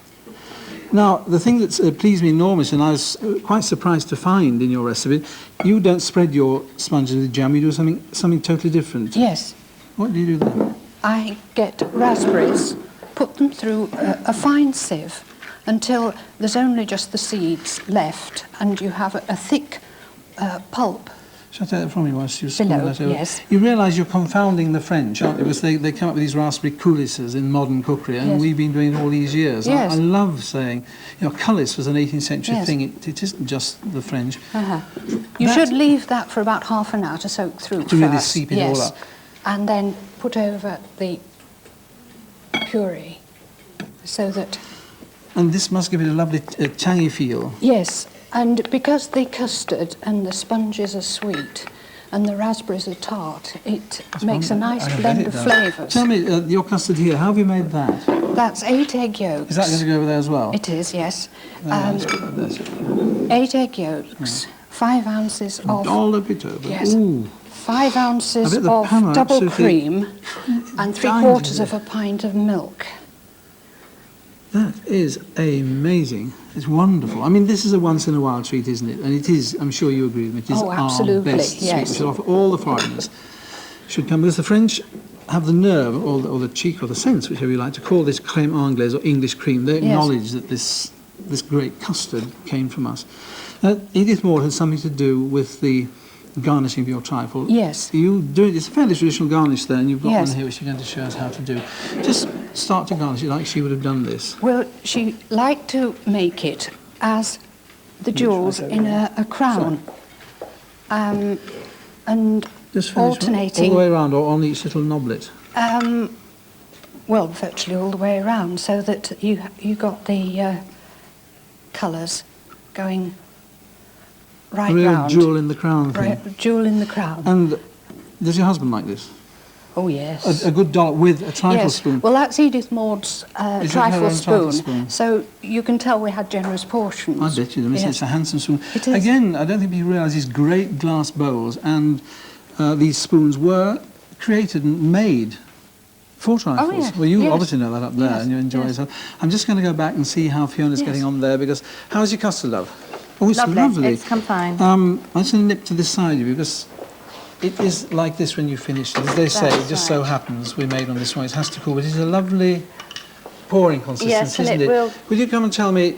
Now, the thing that's pleased me enormously, and I was quite surprised to find in your recipe, you don't spread your sponges with jam, you do something totally different. Yes. What do you do then? I get raspberries, put them through a fine sieve until there's only just the seeds left, and you have a thick pulp. Shall I take that from you whilst you spoon Below, that over? yes. You realise you're confounding the French, aren't you? Because they come up with these raspberry coulisses in modern cookery, and Yes. we've been doing it all these years. Yes. I love saying, coulis was an 18th century Yes. thing. It isn't just the French. You That- should leave that for about half an hour to soak through To really first. seep it yes. all up. And then put over the puree so that... And this must give it a lovely tangy feel. Yes, and because the custard and the sponges are sweet and the raspberries are tart, it makes a nice I bet blend it of does. flavours. Tell me, your custard here, how have you made that? That's 8 egg yolks. Is that going to go over there as well? It is, yes. Let's put that. 8 egg yolks, 5 ounces of... Dollop it over. Yes. Ooh. 5 ounces I bet the of pan are double absolutely cream and 3 dying quarters to of a pint of milk. That is amazing. It's wonderful. I mean, this is a once-in-a-while treat, isn't it? And it is, I'm sure you agree with me, it is Oh, our absolutely, best sweet. yes. We should offer all the foreigners should come, because the French have the nerve, or the cheek, or the sense, whichever you like, to call this crème anglaise, or English cream. They Yes. acknowledge that this great custard came from us. Edith Maud had something to do with the garnishing of your trifle. Yes. You do it, it's a fairly traditional garnish there, and you've got Yes. one here which you're going to show us how to do. Just start to garnish it like she would have done this. Well, she liked to make it as the jewels in a crown. And Just finish alternating... all the way around, or on each little knoblet. Well, virtually all the way around, so that you got the colours going right A real round. jewel in the crown thing. Right, jewel in the crown. And does your husband like this? Oh, yes. A good dollop with a trifle Yes. spoon. Well, that's Edith Maud's Is it trifle her own trifle spoon. spoon? So you can tell we had generous portions. I bet you. Yes. It's a handsome spoon. It is. Again, I don't think people realise these great glass bowls and these spoons were created and made for trifles. Oh, yes. Well, you Yes. obviously know that up there, Yes. and you enjoy Yes. yourself. I'm just going to go back and see how Fiona's Yes. getting on there, because how's your custard, love? Oh, it's Lovely. lovely. It's come fine. I'm just going to nip to this side of you, because it is like this when you finish it. As they say, That's it just so happens we made on this one. It has to cool, but it's a lovely pouring consistency, Yes, and isn't it will- Will you come and tell me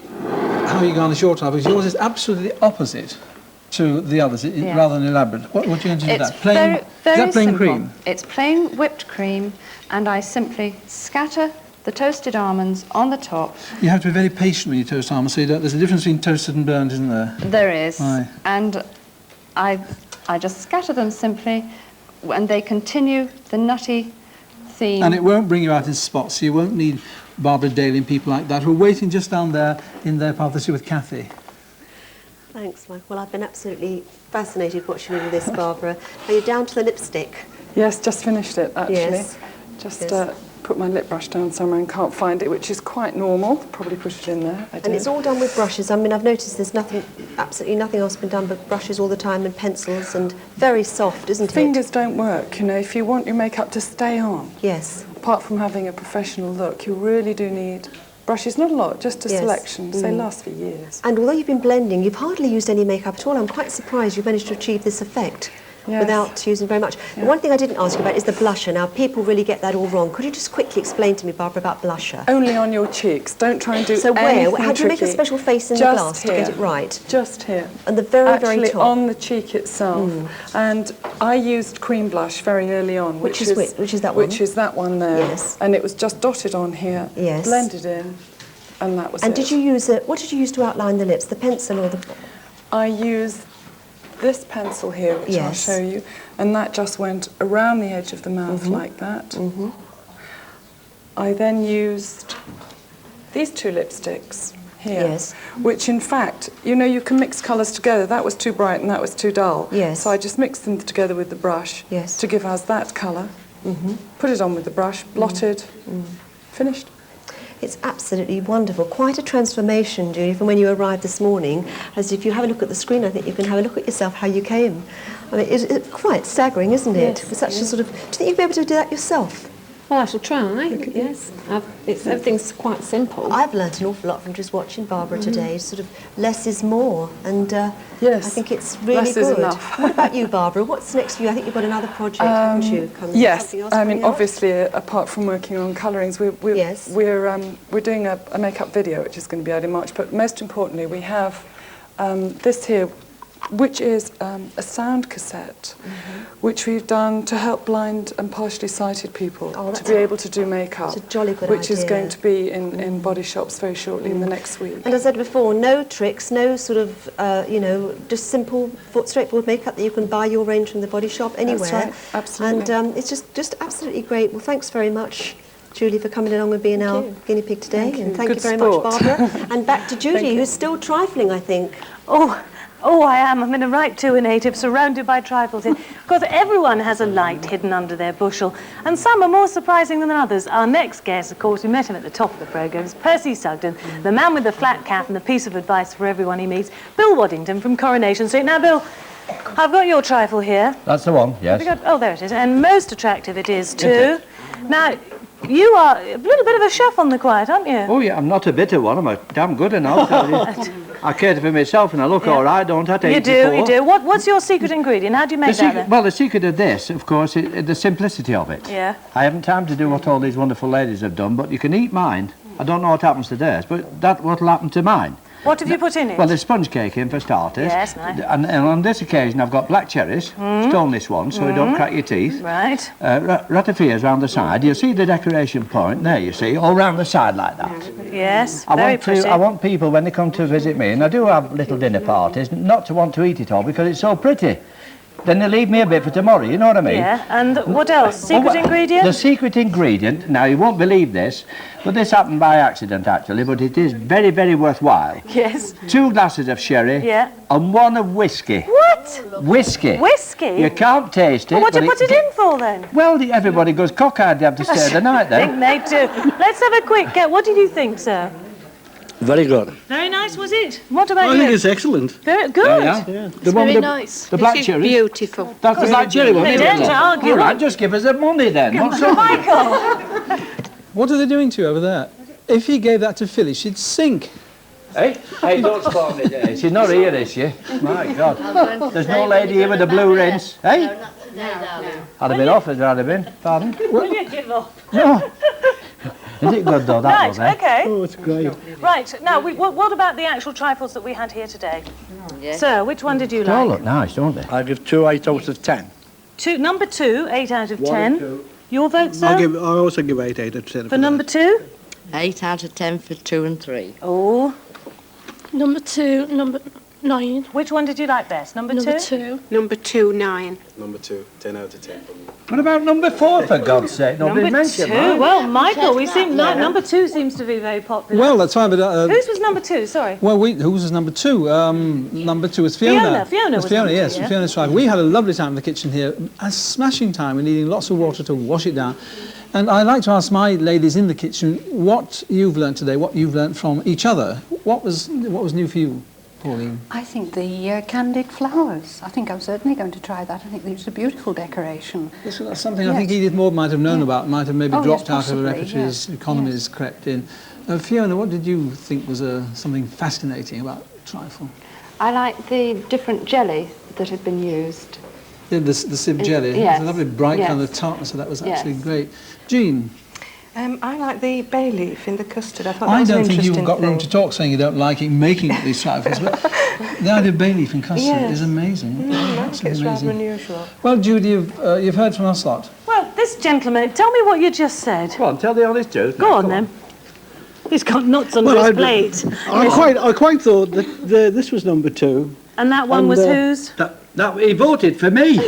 how you garnish your trifle? Because yours is absolutely the opposite to the others, Yeah. rather than elaborate. What are you going to do with It's that? Plain, very, very is that plain simple. cream? It's plain whipped cream, and I simply scatter the toasted almonds on the top. You have to be very patient when you toast almonds, so you don't, there's a difference between toasted and burnt, isn't there? There is. Aye. And I just scatter them simply, and they continue the nutty theme. And it won't bring you out in spots, so you won't need Barbara Daly and people like that who are waiting just down there in their part of the sea with Kathy. Thanks, Mike. Well, I've been absolutely fascinated watching you with this, Barbara. Are you down to the lipstick? Yes, just finished it, actually. Yes. Just Yes. put my lip brush down somewhere and can't find it, which is quite normal. Probably put it in there. I And did. it's all done with brushes. I mean, I've noticed there's absolutely nothing else been done but brushes all the time and pencils, and very soft, isn't it? Fingers don't work, you know. If you want your makeup to stay on, Yes. apart from having a professional look, you really do need brushes. Not a lot, just a Yes. selection. They Mm. last for years. And although you've been blending, you've hardly used any makeup at all. I'm quite surprised you've managed to achieve this effect Yes. without using very much. Yeah. One thing I didn't ask you about is the blusher. Now, people really get that all wrong. Could you just quickly explain to me, Barbara, about blusher? Only on your cheeks. Don't try and do So where? anything How do you make a tricky. special face in the Just glass to here. get it right? Just here. And the very, Actually, very top. on the cheek itself. And I used cream blush very early on. Which is that one? Which is that one there. Yes. And it was just dotted on here. Yes. Blended in. And that was And it. did you use what did you use to outline the lips? The pencil or the? I used this pencil here, which I'll Yes. show you, and that just went around the edge of the mouth Mhm. like that. I then used these two lipsticks here, Yes. which in fact, you know, you can mix colours together. That was too bright and that was too dull. Yes. So I just mixed them together with the brush Yes. to give us that colour. Put it on with the brush, blotted, finished. It's absolutely wonderful. Quite a transformation, Julie, from when you arrived this morning. As if you have a look at the screen, I think you can have a look at yourself how you came. I mean, it's quite staggering, isn't it? Yes, With such a sort of. Do you think you'd be able to do that yourself? Well, I shall try, yes. Everything's quite simple. I've learnt an awful lot from just watching Barbara today. Sort of less is more, and Yes, I think it's really less is good. enough. What about you, Barbara? What's next for you? I think you've got another project, haven't you? Coming? Yes, Something else I mean, coming up? obviously, apart from working on colourings, we're doing a makeup video, which is going to be out in March. But most importantly, we have this here, which is a sound cassette, which we've done to help blind and partially sighted people to be able to do makeup. It's a jolly good which is idea. going to be in body shops very shortly in the next week. And as I said before, no tricks, no sort of, just simple, straightforward makeup that you can buy your range from the Body Shop anywhere. right, absolutely. And it's just absolutely great. Well, thanks very much, Julie, for coming along and being our guinea pig today. And thank you Good very sport. much, Barbara. And back to Judy, you. who's still trifling, I think. Oh, I am. I'm in a right tour native, surrounded by trifles. Of course, everyone has a light hidden under their bushel, and some are more surprising than others. Our next guest, of course, we met him at the top of the programme, is Percy Sugden, the man with the flat cap and the piece of advice for everyone he meets, Bill Waddington from Coronation Street. Now, Bill, I've got your trifle here. That's the one, yes. There it is. And most attractive it is, too. Now, you are a little bit of a chef on the quiet, aren't you? Oh, yeah, I'm not a bitter one. I'm a damn good one, I'll tell you. I cater for myself and I look all right, don't I? At 84. You do. What's your secret ingredient? How do you make that then? Well, the secret of this, of course, is the simplicity of it. Yeah. I haven't time to do what all these wonderful ladies have done, but you can eat mine. I don't know what happens to theirs, but that's what'll happen to mine. What have you put in it? Well, there's sponge cake in for starters. Yes, nice. And on this occasion, I've got black cherries, stoneless ones, so you don't crack your teeth. Right. Ratafias round the side. You see the decoration point there, you see, all round the side like that. Yes, I want people, when they come to visit me, and I do have little dinner parties, not to want to eat it all because it's so pretty. then they leave me a bit for tomorrow, you know what I mean? Yeah, and what else? Secret ingredient? The secret ingredient, now you won't believe this, but this happened by accident actually, but it is very, very worthwhile. Yes. 2 glasses of sherry and 1 of whiskey. What? Whiskey. Whiskey? You can't taste it. Well, what do you but put it in for then? Well, everybody goes cockeyed, they have to stay the night then. I think they do. Let's have a quick get. What did you think, sir? Very good. Very nice, was it? What about I you? think it's excellent. Very good. Yeah. The one very with nice. The black This is cherry. beautiful. That's the black cherry one. They isn't don't it? argue. All right, just give us the money then. What's up? Michael! What are they doing to you over there? If he gave that to Phyllis, she'd sink. Hey, don't spoil me there. She's not here, is she? My God. There's no lady here with the blue rinse. Hey? Had a bit off, has there been? Pardon? Will you give up? No. Is it good though, that Right, was, eh? okay. Oh, it's great. Right, now, what about the actual trifles that we had here today? Sir, which one did you They all like? look nice, don't they? I give 2 8 out of 10. Number 2, 8 out of 1 10. and 2. Your vote, sir? I also give 8 out of 10. For number 2? 8 out of 10 for 2 and 3. Oh. Number 2, number 9. Which one did you like best? Number 2? Number 2. Number 2, 9. Number 2, 10 out of 10. What about number 4, for God's sake? Nobody Number mentioned 2. that. Well, Michael, we seem like number 2 seems to be very popular. Well, that's fine, but... Whose was number 2? Sorry. Well, whose was number 2? Number 2 was Fiona. Fiona was number 2, yes, yeah. Fiona's Trifle. We had a lovely time in the kitchen here, a smashing time. We're needing lots of water to wash it down. And I'd like to ask my ladies in the kitchen what you've learnt today, what you've learnt from each other. What was new for you, Pauline? I think the candied flowers. I think I'm certainly going to try that. I think it's a beautiful decoration. That's something I think Edith Maud might have known about, might have maybe dropped out of her possibly, repertoire as economies crept in. Fiona, what did you think was something fascinating about trifle? I like the different jelly that had been used. Yeah, the sib jelly. Yes. It's a lovely bright Yes. kind of tartness, so that was Yes. actually great. Jean? I like the bay leaf in the custard. I thought I that was an don't think interesting you've got room to talk saying you don't like it, making up these trifles, but the idea of bay leaf in custard Yes. is amazing. Absolutely It's amazing. rather unusual. Well, Judy, you've heard from us lot. Well, this gentleman, tell me what you just said. Come on, tell the honest truth. Go on, then. He's got nuts under his plate. I quite thought that this was number 2. And that one was whose? That he voted for me.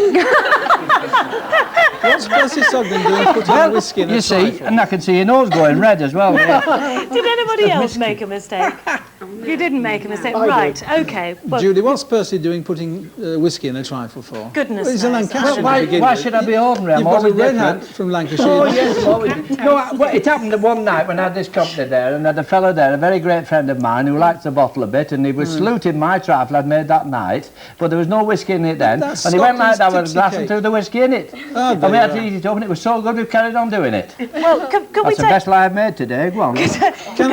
What's Percy Sogden doing putting whiskey in a You see, trifle? and I can see your nose going red as well. Did anybody else make a mistake? You didn't make a mistake. Right, okay. Well, Judy, what's Percy doing putting whiskey in a trifle for? Goodness Well, he's a knows. Lancastrian Well, to begin why with. should I be ordinary? I'm You've got a always red different. hat from Lancashire. Oh, yes, no, it happened one night when I had this company there, and I had a fellow there, a very great friend of mine, who liked the bottle a bit, and he was saluting my trifle I'd made that night, but there was no whiskey in it then, That's and he went like that Scotland's with a glass tipsy and threw the whiskey in it. Oh, And we had to eat it up, and it was so good we carried on doing it. well, could we That's the take... best lie I've made today. Go on. Can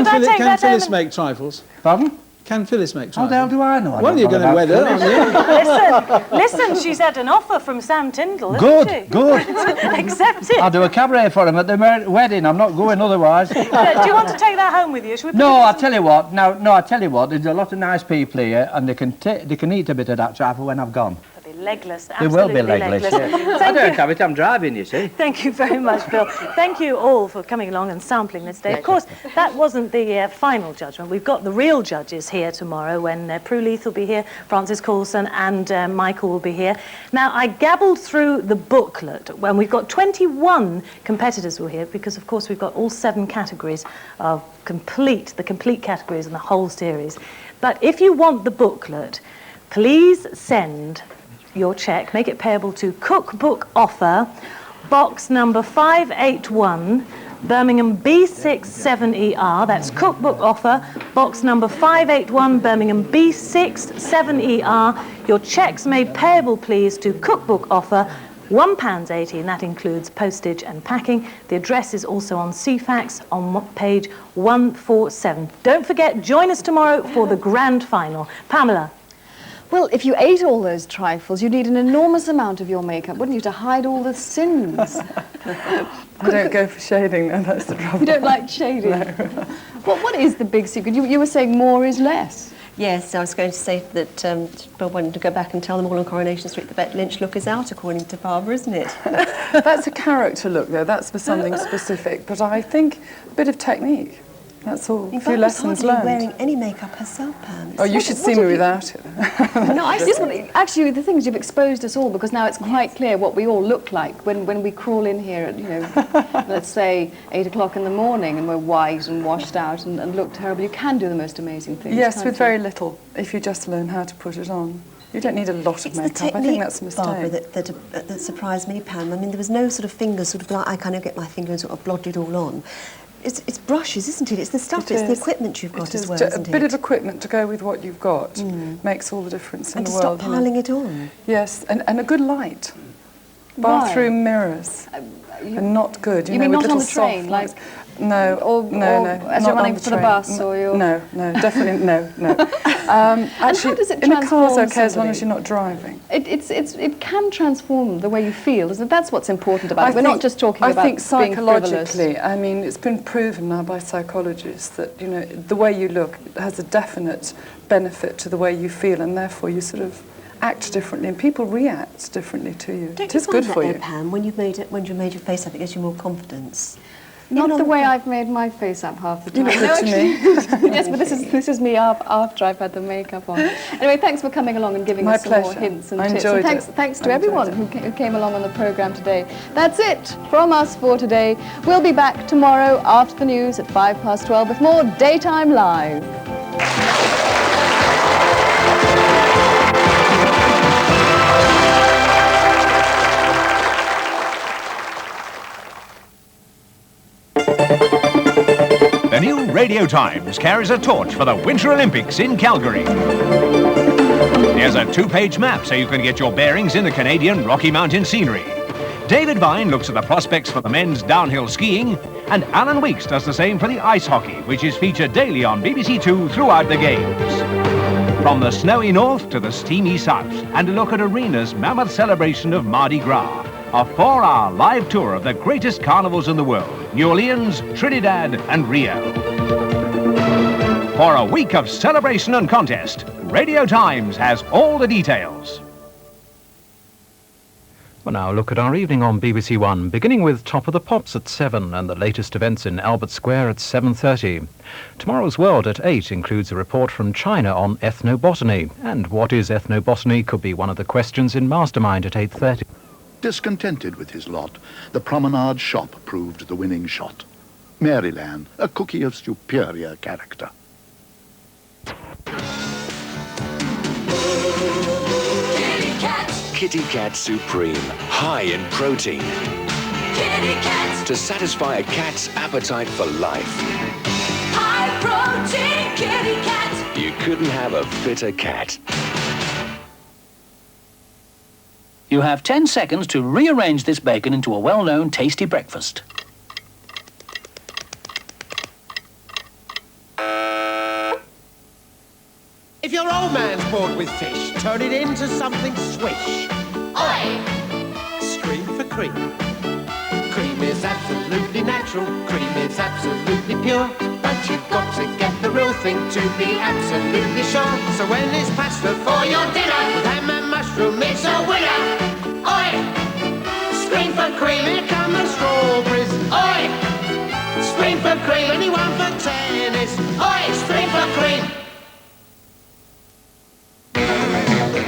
that Phyllis home make trifles? Pardon? Can Phyllis make How trifles? the hell do I know? I Well, don't you're know going to about wed her, aren't you? Listen, she's had an offer from Sam Tyndall, hasn't Good, she? good. Accept it. I'll do a cabaret for him at the wedding. I'm not going otherwise. Do you want to take that home with you? Should we put No, it in I tell you what. I tell you what. There's a lot of nice people here, and they can eat a bit of that trifle when I've gone. They'll be legless. They will be absolutely legless. Yeah. I Thank don't you. have it. I'm driving. You see. Thank you very much, Bill. Thank you all for coming along and sampling this day. Of course, that wasn't the final judgment. We've got the real judges here tomorrow when Prue Leith will be here, Francis Coulson and Michael will be here. Now, I gabbled through the booklet when we've got 21 competitors who are here because, of course, we've got all 7 categories of the complete categories in the whole series. But if you want the booklet, please send your cheque, make it payable to Cookbook Offer, box number 581, Birmingham B67ER. That's Cookbook Offer, box number 581, Birmingham B67ER. Your cheques made payable, please, to Cookbook Offer, £1.80, and that includes postage and packing. The address is also on CFAX on page 147. Don't forget, join us tomorrow for the grand final. Pamela. Well, if you ate all those trifles, you'd need an enormous amount of your makeup, wouldn't you, to hide all the sins? I don't go for shading, though, that's the trouble. You don't like shading? No. Well, what is the big secret? You were saying more is less. Yes, I was going to say that Bill wanted to go back and tell them all on Coronation Street the Bet Lynch look is out, according to Barbara, isn't it? That's a character look, though. That's for something specific. But I think a bit of technique. That's all. In A fact, few was lessons hardly learned. wearing any makeup herself, Pam. Oh, you should see me without it. No, actually, the thing is, you've exposed us all, because now it's quite clear what we all look like when we crawl in here at, let's say 8 o'clock in the morning, and we're white and washed out and look terrible. You can do the most amazing things. Yes, can't with you? very little, if you just learn how to put it on. You don't need a lot of makeup. I think that's a mistake. Barbara, that surprised me, Pam. I mean, there was no sort of fingers, sort of like I kind of get my finger and sort of blot it all on. It's brushes, isn't it? It's the stuff, it's the equipment you've got as well, isn't it? A bit of equipment to go with what you've got makes all the difference in the world. And to stop piling it on. Yes, and a good light. Bathroom mirrors are not good. You mean with not on little the train, soft like... lights. No, no. As you're running for the bus, or you're... No, definitely no. Actually, how does it in a car's transform okay as long somebody? as you're not driving. It can transform the way you feel, isn't it? That's what's important about it. We're not just talking about I think being frivolous. psychologically, I mean, it's been proven now by psychologists that, the way you look has a definite benefit to the way you feel, and therefore you sort of act differently, and people react differently to you. Don't It is you good find for that, you. though, Pam, when you made your face up, it gives you more confidence? Not the way I've made my face up half the time. You look good to me. Yes, but this is me after I've had the makeup on. Anyway, thanks for coming along and giving us some more hints and tips. And thanks to everyone who came along on the programme today. That's it from us for today. We'll be back tomorrow after the news at 12:05 with more Daytime Live. The new Radio Times carries a torch for the Winter Olympics in Calgary. There's a 2-page map so you can get your bearings in the Canadian Rocky Mountain scenery. David Vine looks at the prospects for the men's downhill skiing, and Alan Weeks does the same for the ice hockey, which is featured daily on BBC2 throughout the games. From the snowy north to the steamy south, and a look at Arena's mammoth celebration of Mardi Gras. A 4-hour live tour of the greatest carnivals in the world, New Orleans, Trinidad and Rio. For a week of celebration and contest, Radio Times has all the details. Well, now look at our evening on BBC1, beginning with Top of the Pops at 7 and the latest events in Albert Square at 7:30. Tomorrow's World at 8 includes a report from China on ethnobotany. And what is ethnobotany could be one of the questions in Mastermind at 8:30. Discontented with his lot, the Promenade shop proved the winning shot. Maryland, a cookie of superior character. Kitty Cat Supreme, high in protein. Kitty Cat! To satisfy a cat's appetite for life. High protein Kitty Cat! You couldn't have a fitter cat. You have 10 seconds to rearrange this bacon into a well-known tasty breakfast. If your old man's bored with fish, turn it into something swish. Oi! Scream for cream. Cream is absolutely natural. Cream is absolutely pure. But you've got to get the real thing to be absolutely sure. So when it's pasta for your dinner with ham and mushroom, it's a winner. Oi! Scream for cream. Here come the strawberries. Oi! Scream for cream. Anyone for tennis. Oi! Scream for cream.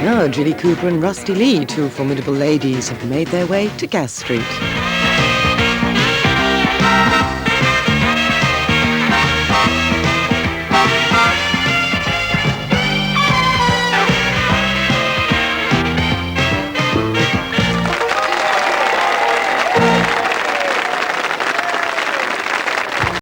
Now, Jilly Cooper and Rusty Lee, two formidable ladies, have made their way to Gas Street.